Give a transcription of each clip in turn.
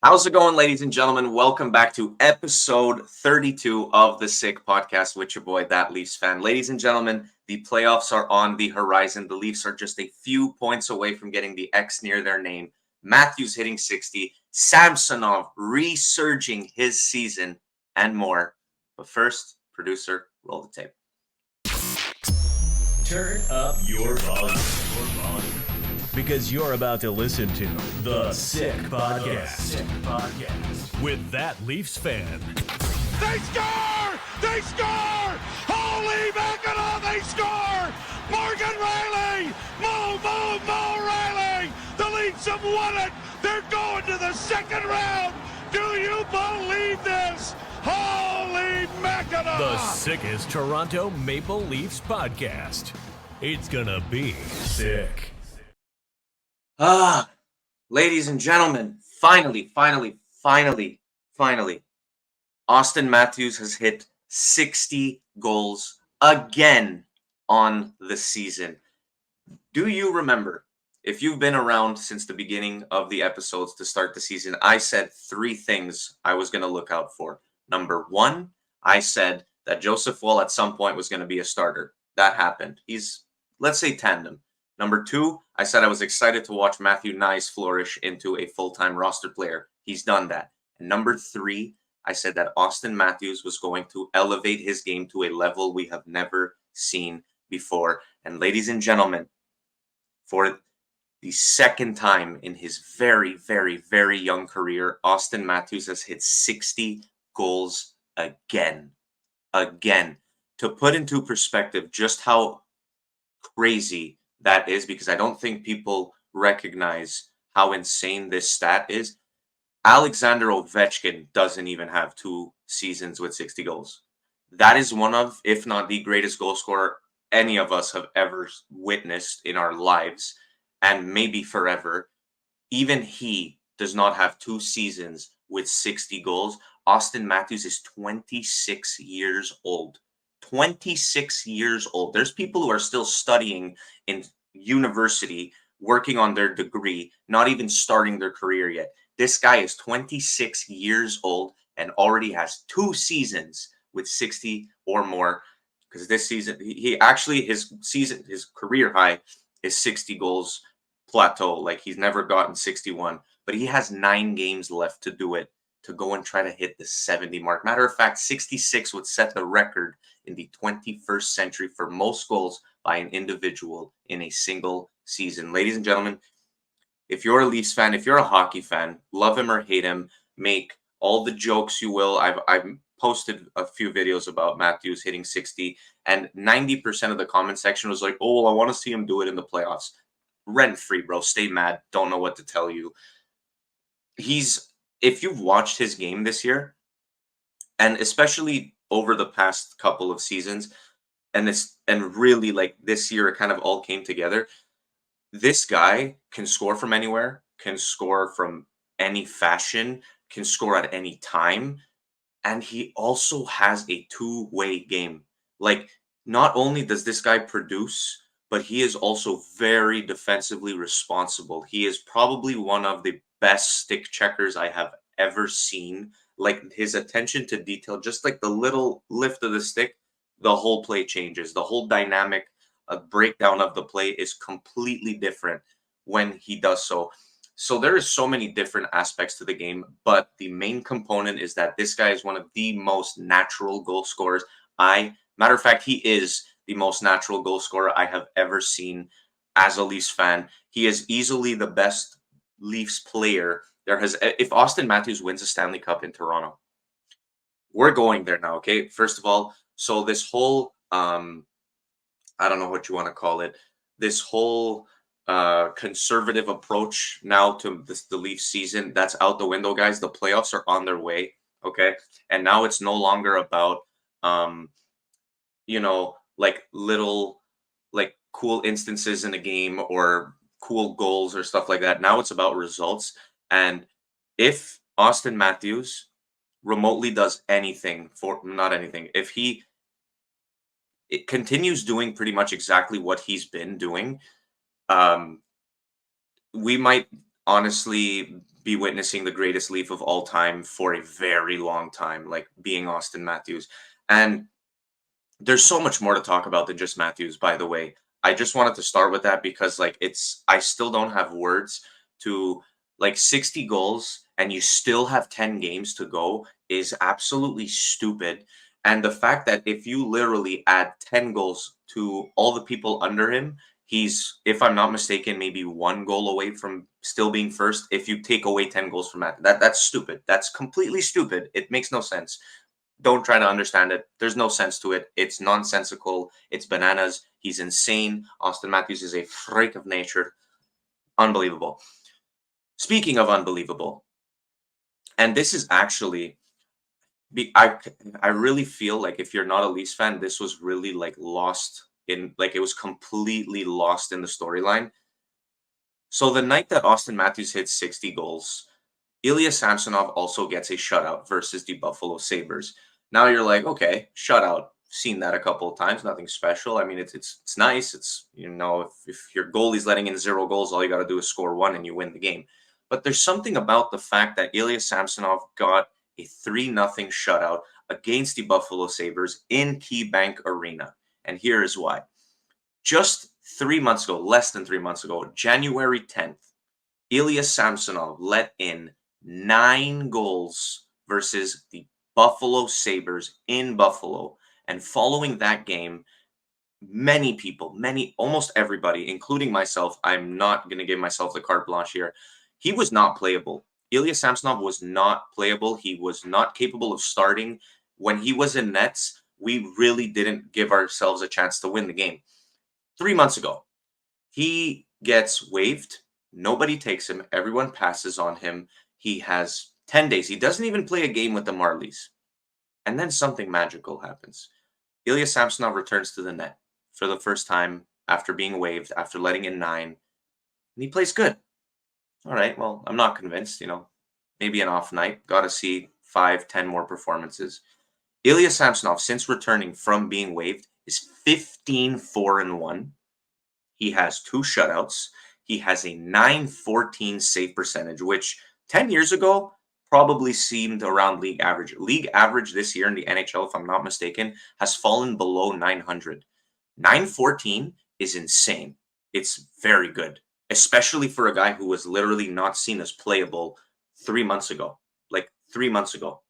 How's it going, ladies and gentlemen? Welcome back to episode 32 of the Sick Podcast with your boy, That Leafs Fan. Ladies and gentlemen, the playoffs are on the horizon. The Leafs are just a few points away from getting the X near their name. Matthews hitting 60, Samsonov resurging his season, and more. But first, producer, roll the tape. Turn up your volume. Because you're about to listen to The Sick Podcast. With That Leafs Fan. They score! They score! Holy mackerel, they score! Morgan Riley! Mo Riley! The Leafs have won it! They're going to the second round! Do you believe this? Holy mackerel! The sickest Toronto Maple Leafs podcast. It's gonna be sick. Ladies and gentlemen, finally, Auston Matthews has hit 60 goals again on the season. Do you remember, if you've been around since the beginning of the episodes to start the season, I said three things I was going to look out for. Number one, I said that Joseph Woll at some point was going to be a starter. That happened. He's, let's say, tandem. Number two, I said I was excited to watch Matthew Knies flourish into a full-time roster player. He's done that. And number three, I said that Auston Matthews was going to elevate his game to a level we have never seen before. And ladies and gentlemen, for the second time in his very, very, very young career, Auston Matthews has hit 60 goals again. To put into perspective just how crazy that is, because I don't think people recognize how insane this stat is. Alexander Ovechkin doesn't even have 2 seasons with 60 goals. That is one of, if not the greatest goal scorer any of us have ever witnessed in our lives, and maybe forever. Even he does not have 2 seasons with 60 goals. Auston Matthews is 26 years old. 26 years old. There's people who are still studying in university, working on their degree, not even starting their career yet. This guy is 26 years old and already has 2 seasons with 60 or more. Because this season, he actually, his career high is 60 goals plateau. Like, he's never gotten 61, but he has 9 games left to do it, to go and try to hit the 70 mark. Matter of fact, 66 would set the record in the 21st century for most goals by an individual in a single season. Ladies and gentlemen, if you're a Leafs fan, if you're a hockey fan, love him or hate him, make all the jokes you will. I've posted a few videos about Matthews hitting 60, and 90% of the comment section was like, oh, well, I want to see him do it in the playoffs. Rent-free, bro. Stay mad. Don't know what to tell you. If you've watched his game this year, and especially over the past couple of seasons, and really, like, this year it kind of all came together. This guy can score from anywhere, can score from any fashion, can score at any time, and he also has a two-way game. Like, not only does this guy produce, but he is also very defensively responsible. He is probably one of the best stick checkers I have ever seen. Like, his attention to detail, just like the little lift of the stick, the whole play changes. The whole dynamic, breakdown of the play is completely different when he does so. So there is so many different aspects to the game, but the main component is that this guy is one of the most natural goal scorers. Matter of fact, he is the most natural goal scorer I have ever seen as a Leafs fan. He is easily the best Leafs player there has. If Auston Matthews wins a Stanley Cup in Toronto, we're going there now, okay? First of all, so this whole, I don't know what you want to call it, this whole conservative approach now to the Leafs season, that's out the window, guys. The playoffs are on their way, okay? And now it's no longer about, like little, like cool instances in a game or cool goals or stuff like that. Now it's about results. And if Auston Matthews remotely does anything not anything, if it continues doing pretty much exactly what he's been doing, we might honestly be witnessing the greatest Leaf of all time for a very long time, like being Auston Matthews. And there's so much more to talk about than just Matthews, by the way. I just wanted to start with that because like I still don't have words to like 60 goals and you still have 10 games to go is absolutely stupid. And the fact that if you literally add 10 goals to all the people under him, he's, if I'm not mistaken, maybe 1 goal away from still being first. If you take away 10 goals from that's stupid. That's completely stupid. It makes no sense. Don't try to understand it. There's no sense to it. It's nonsensical. It's bananas. He's insane. Auston Matthews is a freak of nature. Unbelievable. Speaking of unbelievable, and this is actually, I really feel like if you're not a Leafs fan, this was really like lost in, like it was completely lost in the storyline. So the night that Auston Matthews hit 60 goals, Ilya Samsonov also gets a shutout versus the Buffalo Sabres. Now you're like, okay, shutout. Seen that a couple of times. Nothing special. I mean, it's nice. It's, you know, if your goalie's letting in 0 goals, all you got to do is score 1 and you win the game. But there's something about the fact that Ilya Samsonov got a 3-0 shutout against the Buffalo Sabres in KeyBank Arena. And here is why. Just 3 months ago, less than 3 months ago, January 10th, Ilya Samsonov let in 9 goals versus the Buffalo Sabres in Buffalo. And following that game, many people, almost everybody, including myself, I'm not going to give myself the carte blanche here. He was not playable. Ilya Samsonov was not playable. He was not capable of starting. When he was in nets, we really didn't give ourselves a chance to win the game. 3 months ago, he gets waived. Nobody takes him. Everyone passes on him. He has 10 days. He doesn't even play a game with the Marlies. And then something magical happens. Ilya Samsonov returns to the net for the first time after being waived, after letting in 9. And he plays good. All right, well, I'm not convinced, you know. Maybe an off night. Got to see 5-10 more performances. Ilya Samsonov, since returning from being waived, is 15-4-1. He has 2 shutouts. He has a .914 save percentage, which 10 years ago probably seemed around league average. League average this year in the NHL, if I'm not mistaken, has fallen below 900. .914 is insane. It's very good, especially for a guy who was literally not seen as playable 3 months ago. Like 3 months ago.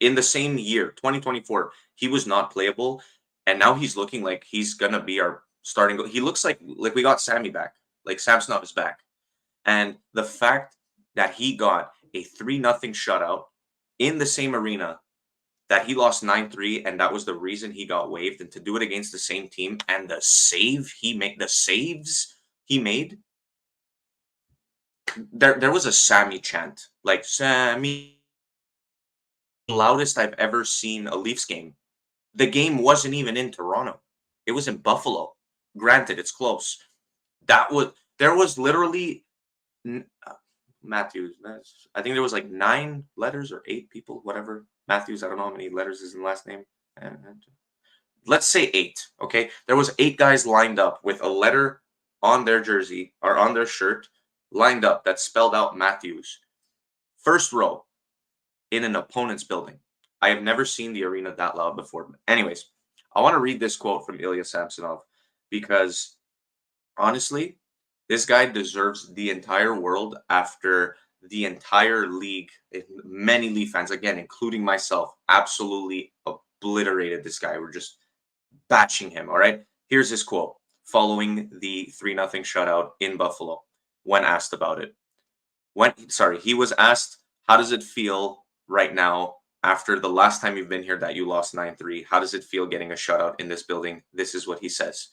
In the same year, 2024, he was not playable, and now he's looking like he's going to be our starting. He looks like we got Sammy back. Like Samsonov is back. And the fact that he got a 3-0 shutout in the same arena that he lost 9-3, and that was the reason he got waived, and to do it against the same team, and the saves he made, there was a Sammy chant. Like, Sammy, loudest I've ever seen a Leafs game. The game wasn't even in Toronto. It was in Buffalo. Granted, it's close. There was literally Matthews. I think there was like 9 letters or 8 people, whatever. Matthews, I don't know how many letters is in the last name. Let's say 8, okay? There was 8 guys lined up with a letter on their jersey or on their shirt lined up that spelled out Matthews. First row in an opponent's building. I have never seen the arena that loud before. Anyways, I want to read this quote from Ilya Samsonov because honestly, this guy deserves the entire world after the entire league, many Leaf fans, again, including myself, absolutely obliterated this guy. We're just batching him, all right? Here's his quote following the 3-0 shutout in Buffalo when asked about it. He was asked, how does it feel right now after the last time you've been here that you lost 9-3? How does it feel getting a shutout in this building? This is what he says.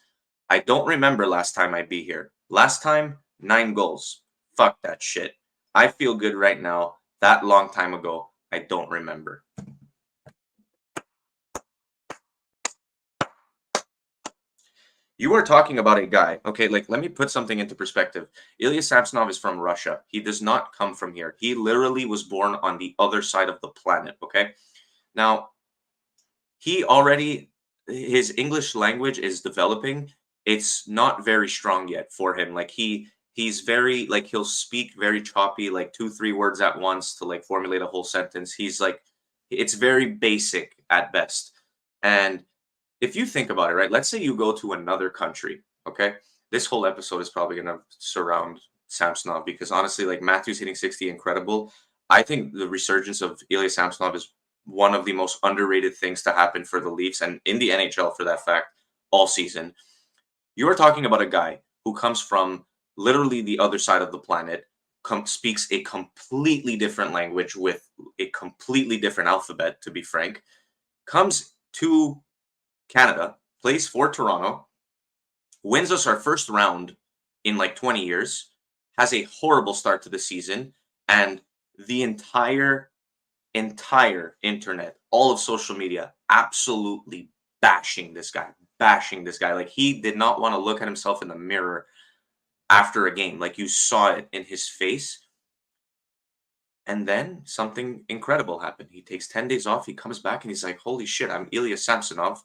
I don't remember last time I'd be here. Last time, 9 goals. Fuck that shit. I feel good right now. That long time ago, I don't remember. You are talking about a guy, okay, like let me put something into perspective. Ilya Samsonov is from Russia. He does not come from here. He literally was born on the other side of the planet, okay? Now, his English language is developing. It's not very strong yet for him. Like he's He's very like he'll speak very choppy, like 2, 3 words at once to like formulate a whole sentence. He's like it's very basic at best. And if you think about it, right? Let's say you go to another country, okay? This whole episode is probably gonna surround Samsonov because honestly, like Matthews hitting 60, incredible. I think the resurgence of Ilya Samsonov is one of the most underrated things to happen for the Leafs and in the NHL for that fact all season. You are talking about a guy who comes from literally the other side of the planet, speaks a completely different language with a completely different alphabet, to be frank, comes to Canada, plays for Toronto, wins us our first round in like 20 years, has a horrible start to the season, and the entire internet, all of social media, absolutely bashing this guy. Like he did not want to look at himself in the mirror after a game. Like you saw it in his face. And then something incredible happened. He takes 10 days off. He comes back and he's like, holy shit, I'm Ilya Samsonov.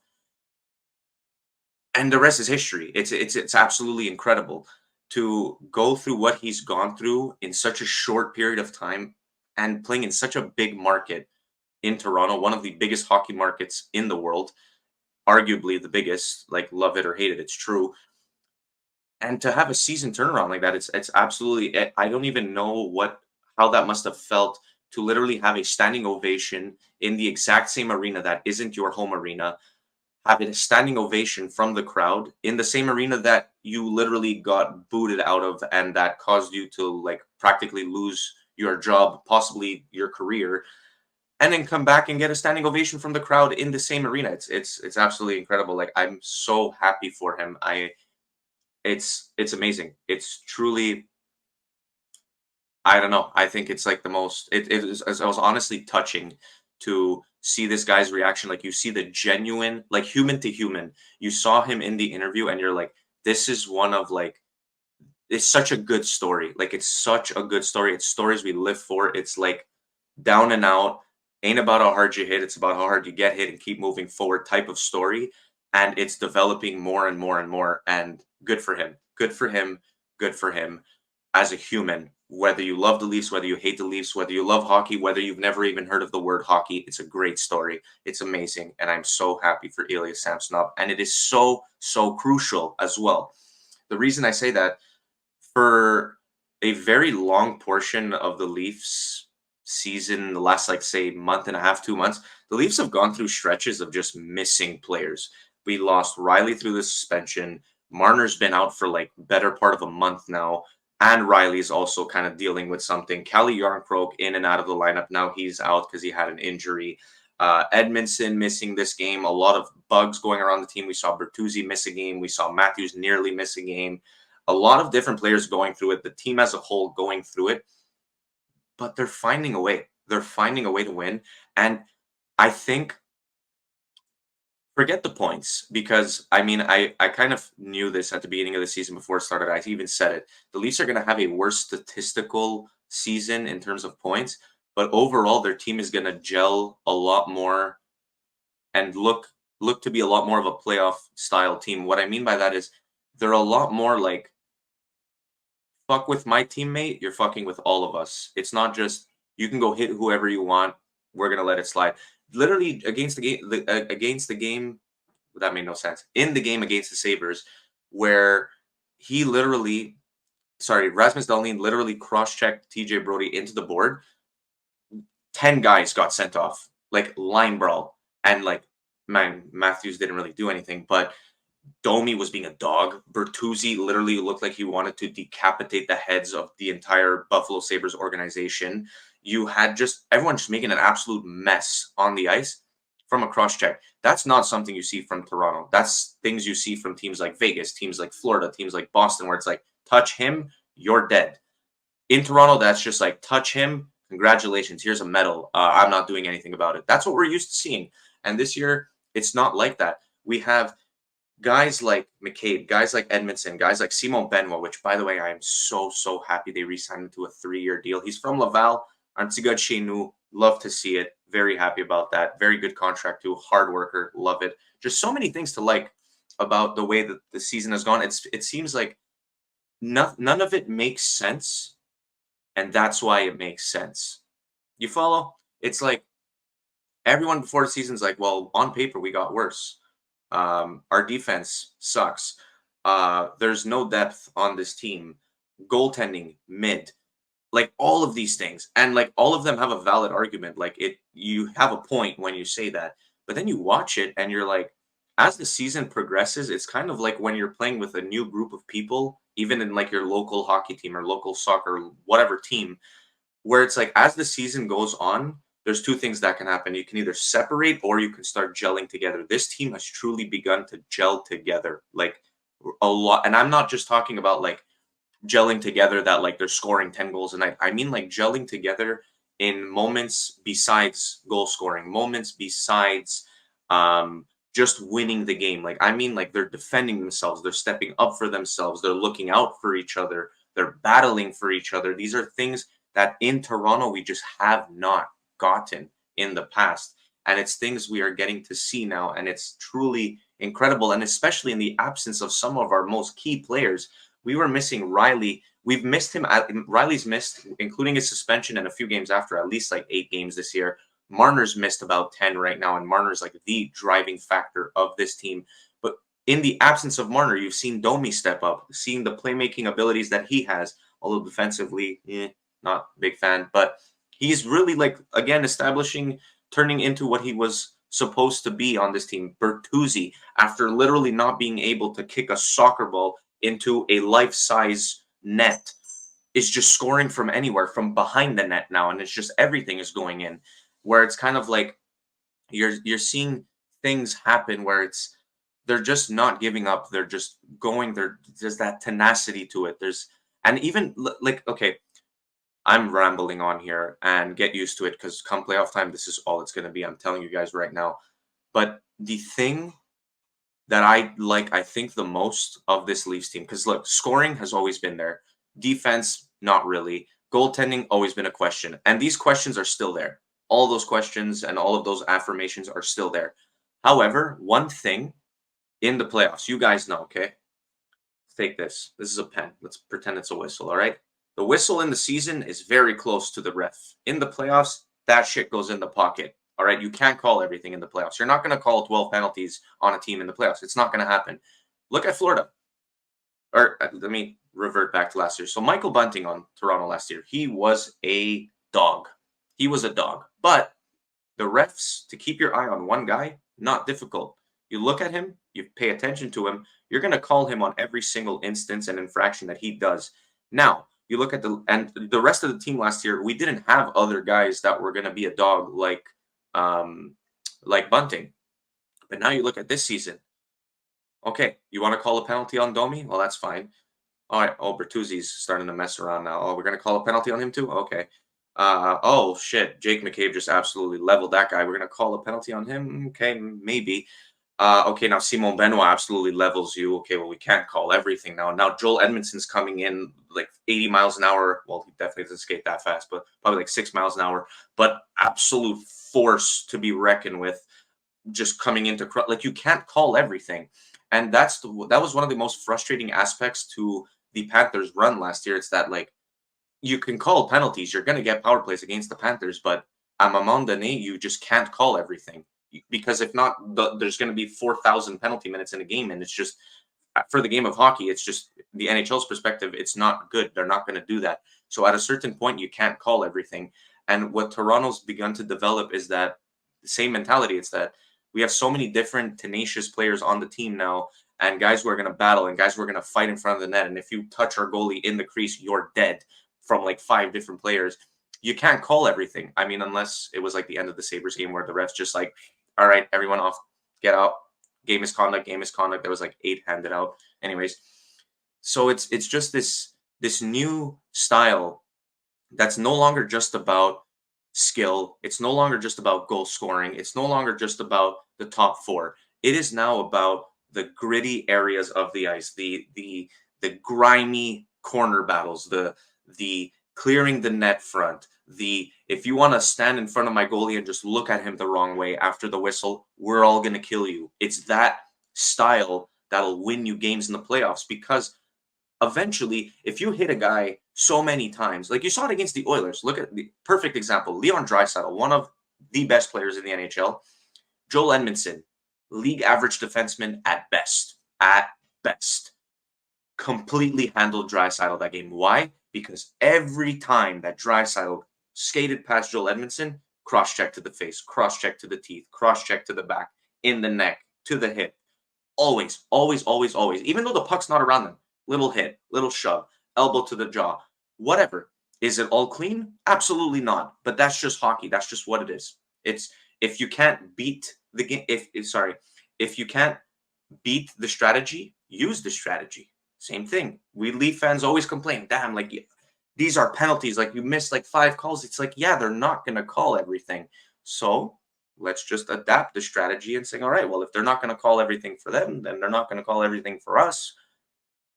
And the rest is history. It's absolutely incredible to go through what he's gone through in such a short period of time and playing in such a big market in Toronto, one of the biggest hockey markets in the world, arguably the biggest, like love it or hate it, it's true. And to have a season turnaround like that, it's absolutely I don't even know how that must have felt to literally have a standing ovation in the exact same arena that isn't your home arena, having a standing ovation from the crowd in the same arena that you literally got booted out of and that caused you to like practically lose your job, possibly your career, and then come back and get a standing ovation from the crowd in the same arena. It's absolutely incredible. Like I'm so happy for him. It's amazing. It's truly I don't know. I think it's like the most it was honestly touching to see this guy's reaction. Like you see the genuine, like human to human. You saw him in the interview and you're like, this is one of like it's such a good story. Like it's such a good story. It's stories we live for. It's like down and out. Ain't about how hard you hit. It's about how hard you get hit and keep moving forward type of story. And it's developing more and more and more. And good for him. Good for him. Good for him as a human. Whether you love the Leafs, whether you hate the Leafs, whether you love hockey, whether you've never even heard of the word hockey, it's a great story. It's amazing. And I'm so happy for Ilya Samsonov. And it is so, so crucial as well. The reason I say that, for a very long portion of the Leafs season, the last like say month and a half, 2 months, the Leafs have gone through stretches of just missing players. We lost Riley through the suspension. Marner's been out for like better part of a month now. And Riley's also kind of dealing with something. Kelly Yarncroke in and out of the lineup. Now he's out because he had an injury. Edmondson missing this game. A lot of bugs going around the team. We saw Bertuzzi miss a game. We saw Matthews nearly miss a game. A lot of different players going through it. The team as a whole going through it. But they're finding a way. They're finding a way to win. And I think forget the points because I mean I kind of knew this at the beginning of the season before it started. I even said it. The Leafs are going to have a worse statistical season in terms of points, but overall their team is going to gel a lot more and look to be a lot more of a playoff style team. What I mean by that is they're a lot more like fuck with my teammate, you're fucking with all of us. It's not just you can go hit whoever you want. We're going to let it slide. Literally against the game, that made no sense. In the game against the Sabres, where Rasmus Dahlin literally cross-checked TJ Brody into the board. 10 guys got sent off, like line brawl, and like man, Matthews didn't really do anything, but Domi was being a dog. Bertuzzi literally looked like he wanted to decapitate the heads of the entire Buffalo Sabres organization. You had just everyone just making an absolute mess on the ice from a cross-check. That's not something you see from Toronto. That's things you see from teams like Vegas, teams like Florida, teams like Boston, where it's like, touch him, you're dead. In Toronto, that's just like, touch him, congratulations, here's a medal. I'm not doing anything about it. That's what we're used to seeing. And this year, it's not like that. We have guys like McCabe, guys like Edmondson, guys like Simon Benoit, which, by the way, I am so, so happy they re-signed him to a 3-year deal. He's from Laval. Un petit gars de chez nous. Love to see it. Very happy about that. Very good contract too. Hard worker. Love it. Just so many things to like about the way that the season has gone. It seems like none of it makes sense, and that's why it makes sense. You follow? It's like everyone before the season's like, well, on paper we got worse. Our defense sucks. There's no depth on this team. Goaltending mid. Like all of these things, and like all of them have a valid argument. Like you have a point when you say that, but then you watch it and you're like, as the season progresses, it's kind of like when you're playing with a new group of people, even in like your local hockey team or local soccer, whatever team, where it's like as the season goes on, there's two things that can happen. You can either separate or you can start gelling together. This team has truly begun to gel together, like a lot. And I'm not just talking about like gelling together that like they're scoring 10 goals a night. I mean like gelling together in moments besides goal scoring, moments besides just winning the game. Like I mean like they're defending themselves, they're stepping up for themselves, they're looking out for each other, they're battling for each other. These are things that in Toronto we just have not gotten in the past. And it's things we are getting to see now, and it's truly incredible. And especially in the absence of some of our most key players, we were missing Riley. We've missed him. Riley's missed, including his suspension and a few games after, at least like 8 games this year. Marner's missed about 10 right now, and Marner's like the driving factor of this team. But in the absence of Marner, you've seen Domi step up, seeing the playmaking abilities that he has, although defensively, not a big fan. But he's really like, again, establishing, turning into what he was supposed to be on this team. Bertuzzi, after literally not being able to kick a soccer ball into a life-size net, is just scoring from anywhere, from behind the net now, and it's just everything is going in. Where it's kind of like you're seeing things happen where it's they're just not giving up. They're just going. There's that tenacity to it. And even like okay, I'm rambling on here, and get used to it because come playoff time, this is all it's going to be. I'm telling you guys right now. But the thing that I think the most of this Leafs team, because look, scoring has always been there. Defense, not really. Goaltending, always been a question. And these questions are still there. All those questions and all of those affirmations are still there. However, one thing in the playoffs, you guys know, okay? Take this. This is a pen. Let's pretend it's a whistle, all right? The whistle in the season is very close to the ref. In the playoffs, that shit goes in the pocket. All right, you can't call everything in the playoffs. You're not going to call 12 penalties on a team in the playoffs. It's not going to happen. Look at Florida. Or let me revert back to last year. So Michael Bunting on Toronto last year, he was a dog. He was a dog. But the refs, to keep your eye on one guy, not difficult. You look at him, you pay attention to him, you're going to call him on every single instance and infraction that he does. Now, you look at the rest of the team last year, we didn't have other guys that were going to be a dog like Bunting. But now you look at this season. Okay, you want to call a penalty on Domi? Well, that's fine. All right. Oh, Bertuzzi's starting to mess around now. Oh, we're going to call a penalty on him too? Okay. Oh, shit. Jake McCabe just absolutely leveled that guy. We're going to call a penalty on him? Okay, maybe. Okay, now Simon Benoit absolutely levels you. Okay, well, we can't call everything now. Now Joel Edmondson's coming in like 80 miles an hour. Well, he definitely doesn't skate that fast, but probably like 6 miles an hour. But absolute force to be reckoned with, just coming into like you can't call everything, and that was one of the most frustrating aspects to the Panthers' run last year. It's that like you can call penalties, you're going to get power plays against the Panthers, but à un moment donné, you just can't call everything because if not, there's going to be 4,000 penalty minutes in a game, and it's just for the game of hockey, it's just the NHL's perspective, it's not good. They're not going to do that. So at a certain point, you can't call everything. And what Toronto's begun to develop is that same mentality. It's that we have so many different tenacious players on the team now, and guys who are going to battle and guys who are going to fight in front of the net. And if you touch our goalie in the crease, you're dead from like 5 different players. You can't call everything. I mean, unless it was like the end of the Sabres game where the refs just like, all right, everyone off, get out. Game misconduct. There was like 8 handed out. Anyways, so it's just this new style that's no longer just about skill. It's no longer just about goal scoring. It's no longer just about the top 4. It is now about the gritty areas of the ice, the grimy corner battles, the clearing the net front, if you want to stand in front of my goalie and just look at him the wrong way after the whistle, we're all going to kill you. It's that style that'll win you games in the playoffs because eventually, if you hit a guy so many times, like you saw it against the Oilers, look at the perfect example, Leon Draisaitl, one of the best players in the NHL, Joel Edmondson, league average defenseman at best, completely handled Draisaitl that game. Why? Because every time that Draisaitl skated past Joel Edmondson, cross-check to the face, cross-check to the teeth, cross-check to the back, in the neck, to the hip. Always, always, always, always. Even though the puck's not around them, little hit, little shove, elbow to the jaw, whatever. Is it all clean? Absolutely not. But that's just hockey. That's just what it is. It's if you can't beat the game, if you can't beat the strategy, use the strategy. Same thing. We Leaf fans always complain, damn, like these are penalties. Like you missed like 5 calls. It's like, yeah, they're not gonna call everything. So let's just adapt the strategy and say, all right, well, if they're not going to call everything for them, then they're not going to call everything for us.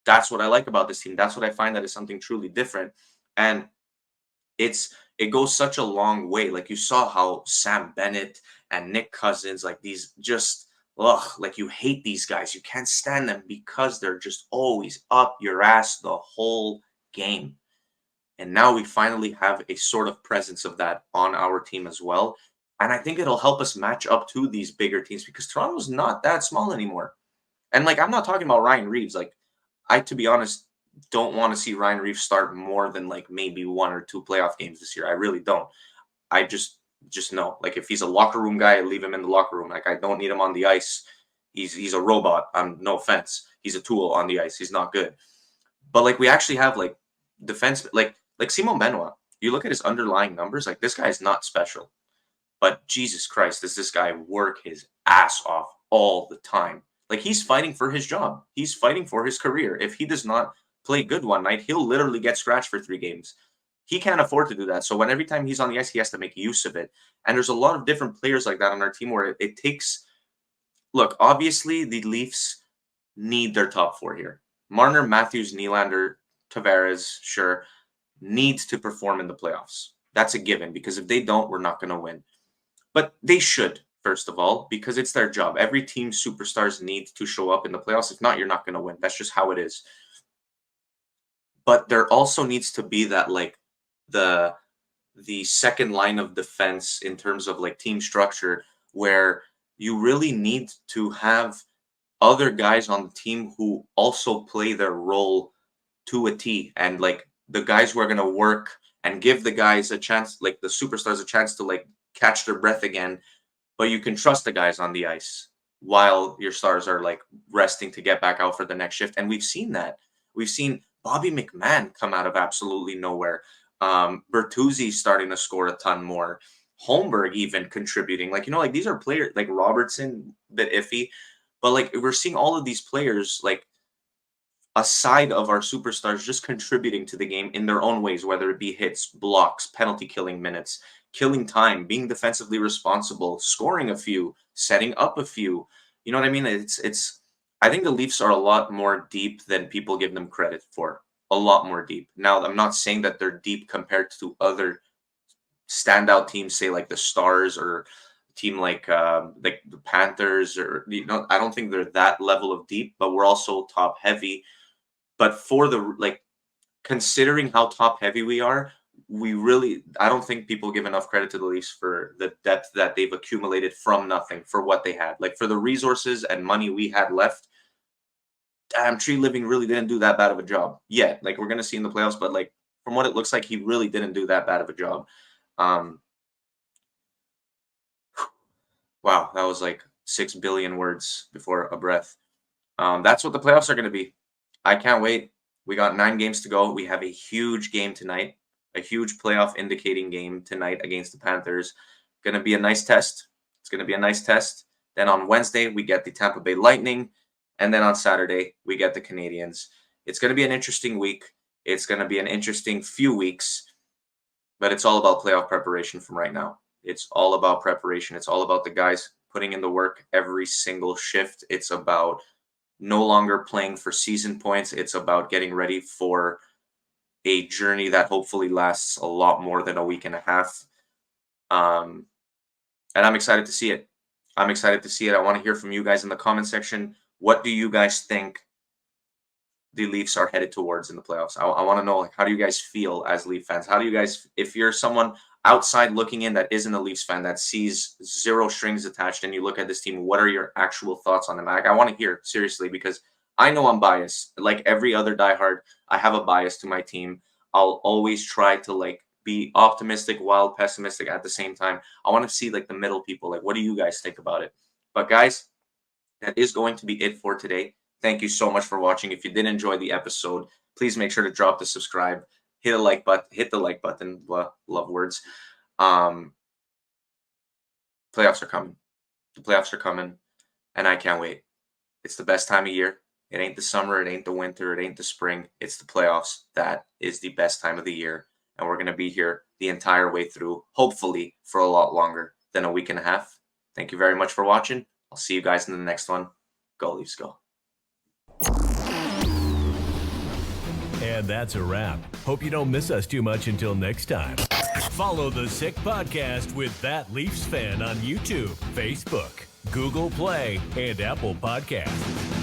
That's what I like about this team. That's what I find that is something truly different. And it goes such a long way. Like you saw how Sam Bennett and Nick Cousins, like these just like you hate these guys. You can't stand them because they're just always up your ass the whole game. And now we finally have a sort of presence of that on our team as well. And I think it'll help us match up to these bigger teams because Toronto's not that small anymore. And like, I'm not talking about Ryan Reeves. Like, to be honest, don't want to see Ryan Reeves start more than like maybe 1 or 2 playoff games this year. I really don't. I just know. Like, if he's a locker room guy, I leave him in the locker room. Like, I don't need him on the ice. He's a robot. No offense. He's a tool on the ice. He's not good. But like, we actually have like defense, like Simon Benoit. You look at his underlying numbers. Like, this guy is not special. But Jesus Christ, does this guy work his ass off all the time? Like, he's fighting for his job. He's fighting for his career. If he does not play good one night, he'll literally get scratched for 3 games. He can't afford to do that. So when every time he's on the ice, he has to make use of it. And there's a lot of different players like that on our team where it takes. Look, obviously the Leafs need their top 4 here. Marner, Matthews, Nylander, Tavares, sure, needs to perform in the playoffs. That's a given because if they don't, we're not going to win. But they should, first of all, because it's their job. Every team's superstars need to show up in the playoffs. If not, you're not going to win. That's just how it is. But there also needs to be that, like, the second line of defense in terms of like team structure where you really need to have other guys on the team who also play their role to a T, and like the guys who are going to work and give the guys a chance, like the superstars, a chance to like catch their breath again. But you can trust the guys on the ice while your stars are like resting to get back out for the next shift. And we've seen that. We've seen Bobby McMahon come out of absolutely nowhere. Bertuzzi starting to score a ton more. Holmberg even contributing. Like, like these are players like Robertson, a bit iffy. But like we're seeing all of these players like aside of our superstars just contributing to the game in their own ways, whether it be hits, blocks, penalty killing minutes, killing time, being defensively responsible, scoring a few, setting up a few. You know what I mean? It's I think the Leafs are a lot more deep than people give them credit for. A lot more deep. Now, I'm not saying that they're deep compared to other standout teams, say like the Stars or a team like the Panthers, or I don't think they're that level of deep, but we're also top heavy. But for the like considering how top heavy we are, I don't think people give enough credit to the Leafs for the depth that they've accumulated from nothing for what they had. Like for the resources and money we had left, Tree Living really didn't do that bad of a job yet. Like we're gonna see in the playoffs, but like from what it looks like, he really didn't do that bad of a job. Wow, that was like 6 billion words before a breath. That's what the playoffs are gonna be. I can't wait. We got 9 games to go. We have a huge game tonight, a huge playoff indicating game tonight against the Panthers. Gonna be a nice test. It's gonna be a nice test. Then on Wednesday, we get the Tampa Bay Lightning. And then on Saturday, we get the Canadiens. It's going to be an interesting week. It's going to be an interesting few weeks. But it's all about playoff preparation from right now. It's all about preparation. It's all about the guys putting in the work every single shift. It's about no longer playing for season points. It's about getting ready for a journey that hopefully lasts a lot more than a week and a half. And I'm excited to see it. I'm excited to see it. I want to hear from you guys in the comment section. What do you guys think the Leafs are headed towards in the playoffs? I want to know, like, how do you guys feel as Leaf fans? How do you guys, if you're someone outside looking in that isn't a Leafs fan, that sees zero strings attached, and you look at this team, what are your actual thoughts on them? I want to hear, seriously, because I know I'm biased. Like every other diehard, I have a bias to my team. I'll always try to like be optimistic while pessimistic at the same time. I want to see like the middle people. Like, what do you guys think about it? But guys, that is going to be it for today. Thank you so much for watching. If you did enjoy the episode, please make sure to drop the subscribe, hit the like button. Love words. Playoffs are coming. The playoffs are coming, and I can't wait. It's the best time of year. It ain't the summer, it ain't the winter, it ain't the spring. It's the playoffs. That is the best time of the year, and we're going to be here the entire way through, hopefully for a lot longer than a week and a half. Thank you very much for watching. I'll see you guys in the next one. Go Leafs, go. And that's a wrap. Hope you don't miss us too much until next time. Follow the Sick Podcast with That Leafs Fan on YouTube, Facebook, Google Play, and Apple Podcasts.